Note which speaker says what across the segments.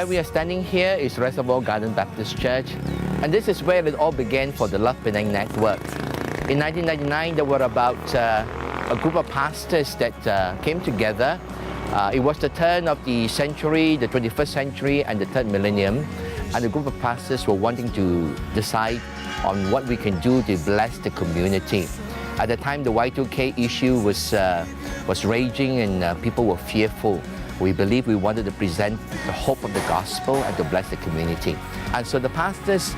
Speaker 1: Where we are standing here is Reservoir Garden Baptist Church, and this is where it all began for the Love Penang Network. In 1999, there were about a group of pastors that came together. It was the turn of the century, the 21st century, and the third millennium, and the group of pastors were wanting to decide on what we can do to bless the community. At the time, the Y2K issue was raging and people were fearful. We believed we wanted to present the hope of the gospel and to bless the community. And so the pastors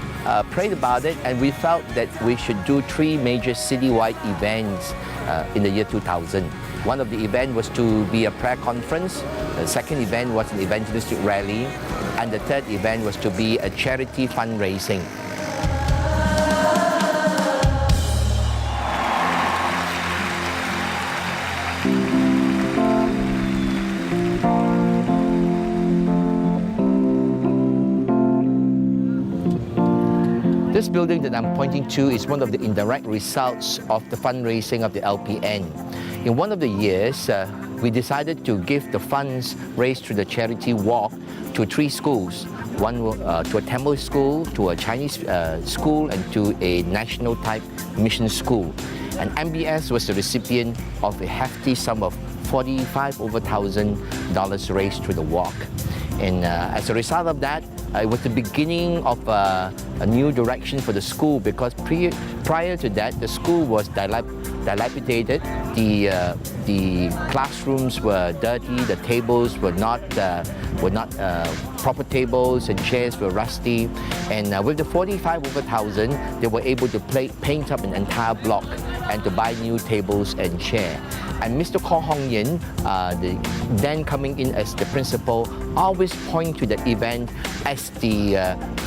Speaker 1: prayed about it, and we felt that we should do 3 major citywide events in the year 2000. One of the events was to be a prayer conference, the second event was an evangelistic rally, and the third event was to be a charity fundraising. This building that I'm pointing to is one of the indirect results of the fundraising of the LPN. In one of the years, we decided to give the funds raised through the charity walk to 3 schools. One to a Tamil school, to a Chinese school, and to a national type mission school. And MBS was the recipient of a hefty sum of $45,000 raised through the walk. And as a result of that, it was the beginning of a new direction for the school, because prior to that, the school was dilapidated. The classrooms were dirty. The tables were not proper tables, and chairs were rusty. And with the $45,000, they were able to paint up an entire block and to buy new tables and chairs. And Mr. Ko Hong Yin, then coming in as the principal, always point to the event as the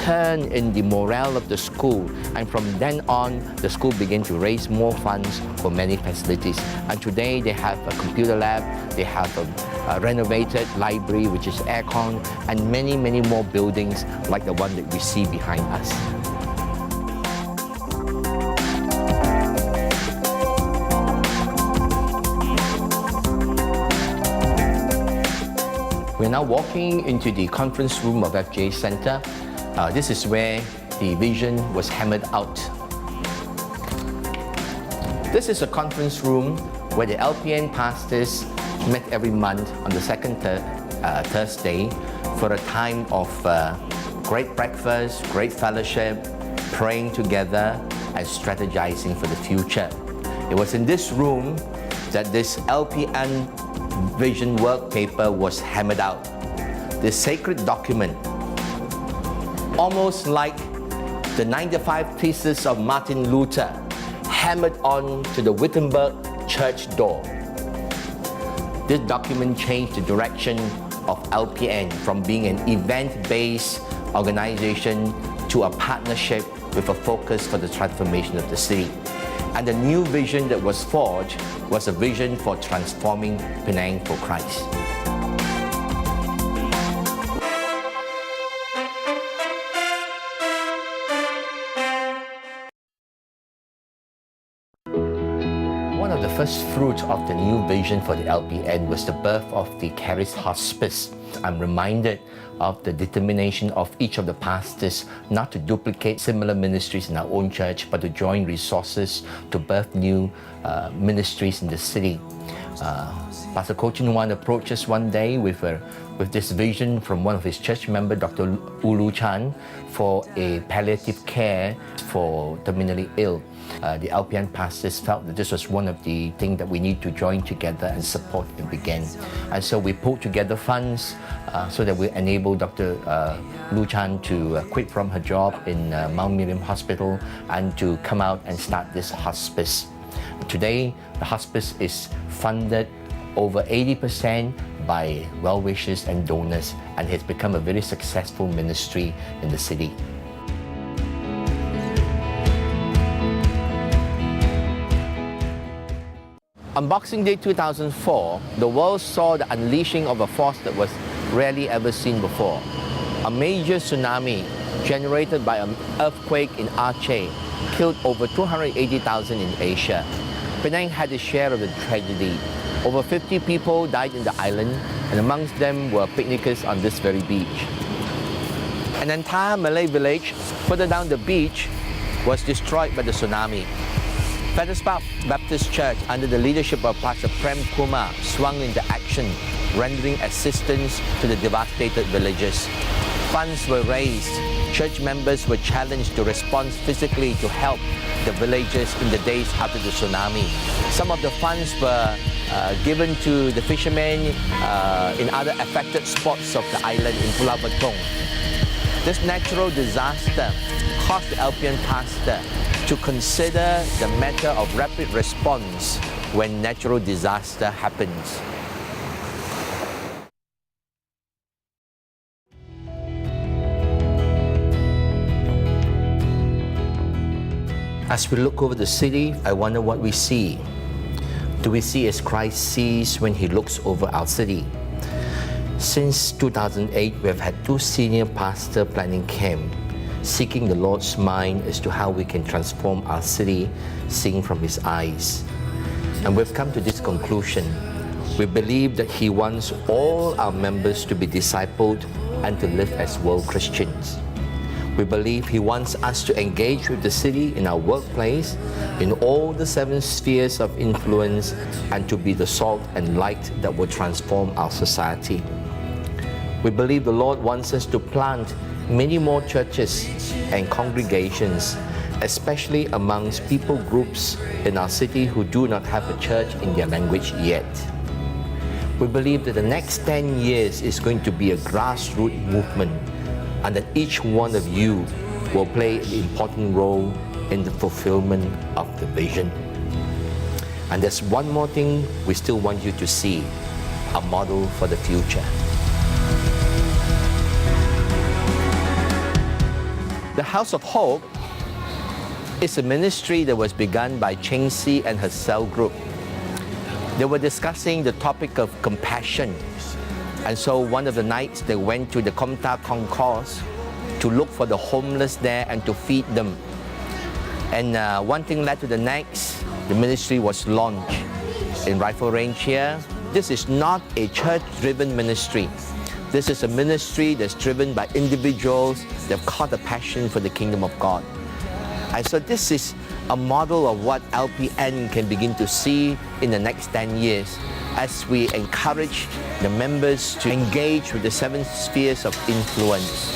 Speaker 1: turn in the morale of the school. And from then on, the school began to raise more funds for many facilities. And today they have a computer lab, they have a renovated library, which is aircon, and many, many more buildings like the one that we see behind us. We're now walking into the conference room of FJ Center. This is where the vision was hammered out. This is a conference room where the LPN pastors met every month on the second Thursday for a time of great breakfast, great fellowship, praying together, and strategizing for the future. It was in this room that this LPN Vision work paper was hammered out. This sacred document, almost like the 95 Theses of Martin Luther, hammered on to the Wittenberg church door. This document changed the direction of LPN from being an event-based organization to a partnership with a focus for the transformation of the city. And the new vision that was forged was a vision for transforming Penang for Christ. One of the first fruits of the new vision for the LPN was the birth of the Charis Hospice. I'm reminded of the determination of each of the pastors not to duplicate similar ministries in our own church, but to join resources to birth new ministries in the city. Pastor Ko Chin Wan approached us one day with this vision from one of his church members, Dr. Ulu Chan, for a palliative care for terminally ill. The LPN pastors felt that this was one of the things that we need to join together and support and begin. And so we pulled together funds so that we enable Dr. Lu Chan to quit from her job in Mount Miriam Hospital and to come out and start this hospice. Today, the hospice is funded over 80% by well-wishers and donors, and has become a very successful ministry in the city. On Boxing Day 2004, the world saw the unleashing of a force that was rarely ever seen before. A major tsunami generated by an earthquake in Aceh killed over 280,000 in Asia. Penang had its share of the tragedy. Over 50 people died in the island, and amongst them were picnickers on this very beach. An entire Malay village further down the beach was destroyed by the tsunami. Feathers Park Baptist Church, under the leadership of Pastor Prem Kumar, swung into action, rendering assistance to the devastated villages. Funds were raised. Church members were challenged to respond physically to help the villagers in the days after the tsunami. Some of the funds were given to the fishermen in other affected spots of the island in Pulau Betong. This natural disaster caused the LPN pastor to consider the matter of rapid response when natural disaster happens. As we look over the city, I wonder what we see. Do we see as Christ sees when He looks over our city? Since 2008, we have had 2 senior pastor planning camp, seeking the Lord's mind as to how we can transform our city, seeing from His eyes. And we've come to this conclusion. We believe that He wants all our members to be discipled and to live as world Christians. We believe He wants us to engage with the city in our workplace, in all the 7 spheres of influence, and to be the salt and light that will transform our society. We believe the Lord wants us to plant many more churches and congregations, especially amongst people groups in our city who do not have a church in their language yet. We believe that the next 10 years is going to be a grassroots movement, and that each one of you will play an important role in the fulfillment of the vision. And there's one more thing we still want you to see, a model for the future. The House of Hope is a ministry that was begun by Cheng Si and her cell group. They were discussing the topic of compassion. And so one of the nights they went to the Komta Concourse to look for the homeless there and to feed them. And one thing led to the next. The ministry was launched in Rifle Range here. This is not a church-driven ministry. This is a ministry that's driven by individuals that have caught a passion for the kingdom of God. And so this is a model of what LPN can begin to see in the next 10 years as we encourage the members to engage with the 7 spheres of influence.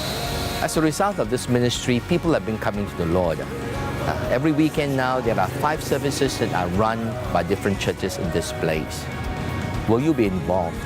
Speaker 1: As a result of this ministry, people have been coming to the Lord. Every weekend now, there are 5 services that are run by different churches in this place. Will you be involved?